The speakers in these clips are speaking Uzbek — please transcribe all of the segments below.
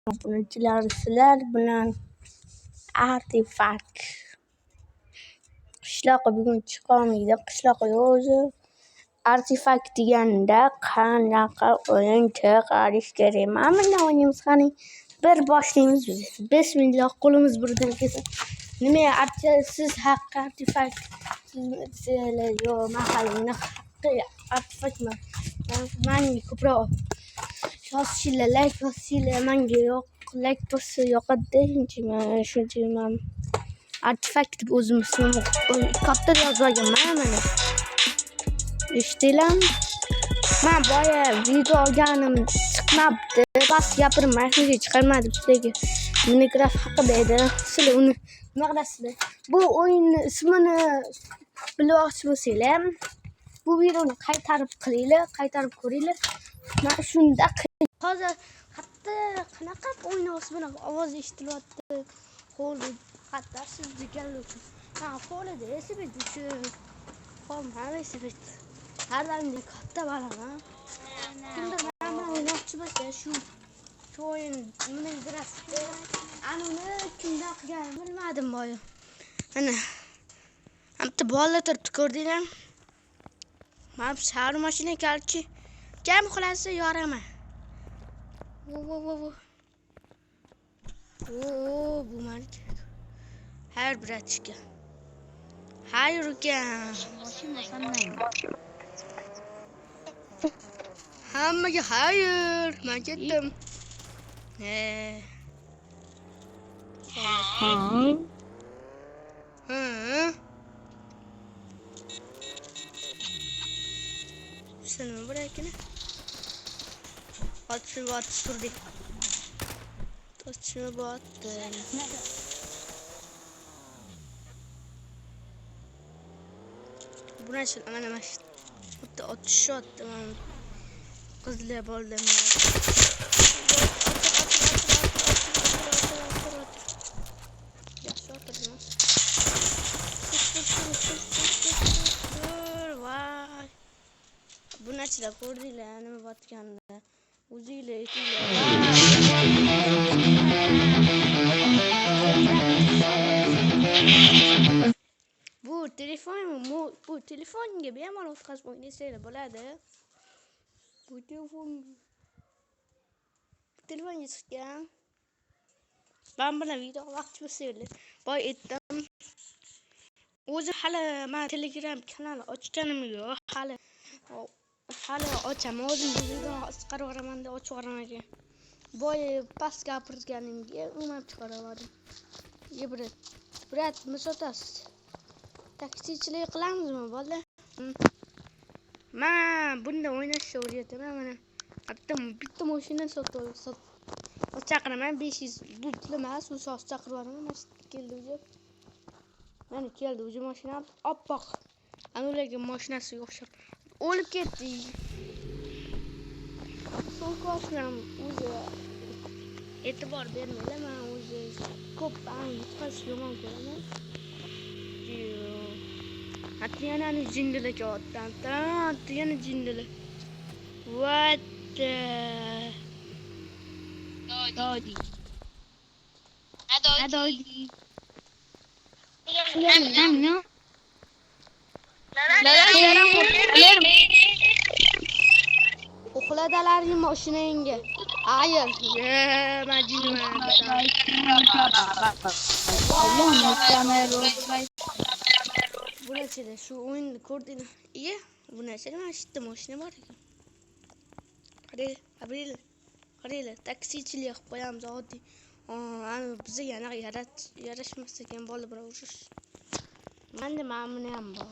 Bunuchilar sizlar bilan artefakt. Qishloqqa bugun chiqolmaydi. Qishloqqa o'zi artefakt deganda qanaqa o'yin chiqarish kerak? Mana bunday o'ynaymiz. Qani bir boshlaymiz biz. Bismillah, qo'limiz birdan kelsin. Nima siz haqqi artefakt sizlar yo mahallini haqqi artefaktmi? Menga ko'proq yozishinglar, like bosinglar, menga like bossa yoqadi. Shunchaki artefakt deb o'zim ismimni katta yozmaganman mana. Eshitdinglarmi? Men boya video olganim chiqmabdi. Bas gapirmay, hech chiqarmadim sizlarga. Minecraft haqida edi. Sizlar uni nima qilasizlar? Bu o'yinni ismini bilmoqchi bo'lsanglar, bu videoni qaytarib ko'ringlar. Men shunda hozir hatto qanaqa o'ynayapsiz bunaqa ovoz eshitilyapti. Qo'li hatto siz deganlar. Ha, qo'lida esibet uchun. Qolmadi esibet. Har doimdek katta balaman. Kimdir men bilan o'ynashchi bo'lsa, shu o'yin nima dirasida. Uni kimdan qilganini bilmadim boya. Mana bitta bola turibdi, ko'rdinglarmi? Men shahar mashina kelchi. Jam qilasa yoraman. Bu malika. Hayır bratçika. Hayır ukan. Hammaga hayır. Men ketdim. Sen mi bırakın? At şurada. Taşını battın. Bu ne şey? Aman aman. Atış attım. Kızlıya boldum ya. Vay. Bu ne şey? Gördüler yani batkanda. Uziyle etiyle. Bu telefon gibi hemen otkaz oynasaydı bo'ladi. Bu telefon yetgan. Ben buna video vaqt bo'lsa boy etdim. O'zi hali men Telegram kanal ochganim yo'q. Hali ochaman. O'zim video chiqarib yuboraman deb ochib yuboraman. Boy past gapirganimga umuman chiqaramadim. Brat, misotasiz. Taksichilik qilamizmi, bola? Men bunda o'ynashni o'rgataman. Mana bitta mashina sotib chaqiraman. 500 bu pul emas, u so'z chaqirib yuboraman. Mana keldi o'zi. Mana keldi o'zi mashina oppoq. Anularga mashinasiga o'xshab o'lib ketdi. So'koslam o'zi e'tibor bermaydi. Men o'zi ko'p yutqazish yomon ko'raman. Hatta yana jindili kotdan. Hatta yana jindili. What the? Dodi. Dodi. No. Uxladalarning mashinangga. Hayır. Men jinman. Bu neçede şu oyunu koordine iyi. Bu neçede ben işte mashina bor ekan. Qaraylar, taksichilik qilib qo'yamiz oddiy. Bizga yana yarashmas ekan bola bilan urush. Menda mana ham bor.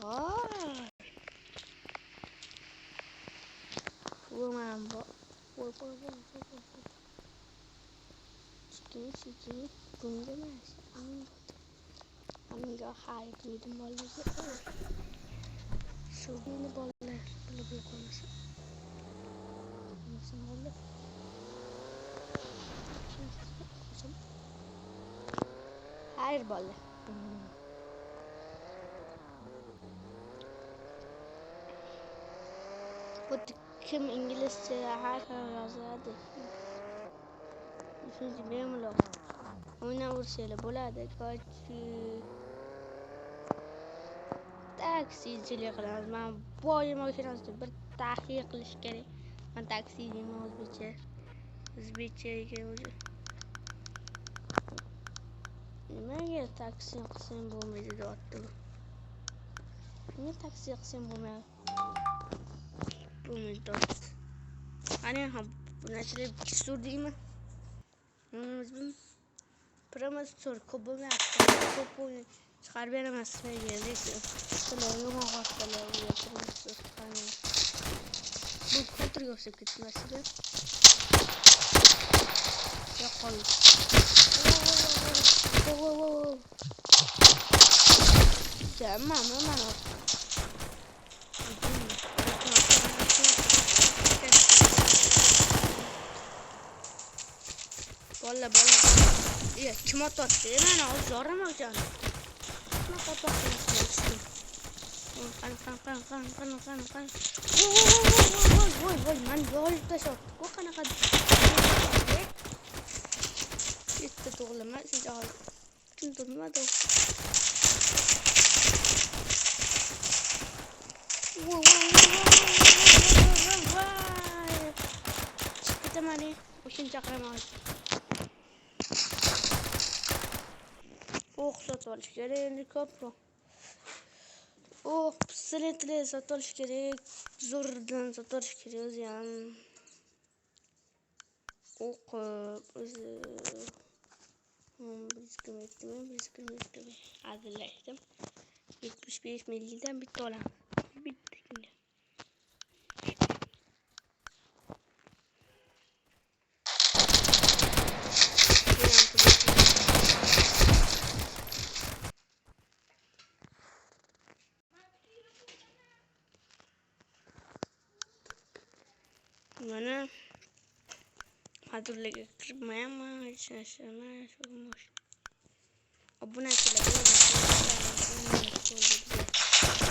Bu ham bor. Chiqin, bunga emas. Amiga hayır dedim vallahi. Şu beni bolla bilib qo'yamiz. Nasıl oldu? Hayır bolla. Bu kim İngilizce her yazardı. Shuncha bemalol o'ynaversanglar bo'ladi. Taksichilik qilamiz. Men boya mashinasida bir taxiya qilish kerak. Men taksi deyman o'zbekcha. O'zbekcha ekan o'zi. Nimaga taksi qilsam bo'lmaydi deyapti bu. Nimaga taksi qilsam bo'lmaydi? Bo'lmaydi. Ana ham bunachilik surdingmi? O'zim promostor ko'p bo'lmayapti. Ko'p o'yin chiqarib beraman sizlarga. Sizlar yomon xohlalar promostor chiqarmayman. Bu kontrga o'xshab ketmasdi. Yo'qol. Tamam, mana. Bolla. Ya, kim otdi? Mana zo'ramoqjon. Nima qotmoqchisan? Qan. Voy, men yo'lib tashlab. Bu qanaqa? Bitta to'g'lama, sizga hozir. Tushuntirmadi. Voy. Chiqtamani, o'shin chaqiraman. Sotib olish kerak endi ko'proq. Pistoletli sotib olish kerak. Zo'rdan sotib olish kerak o'zi ham. O'zi azizlaydim. 75 millidan bitta olaman. Bitta kunda. Mana hozirlarga kirmayman, hech narsa emas. Obunachilar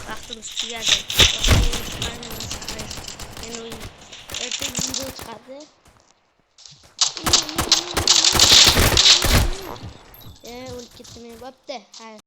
vaqtimiz tugadi. Endi ertaga video chiqadi. O'lib ketdim, bo'pti.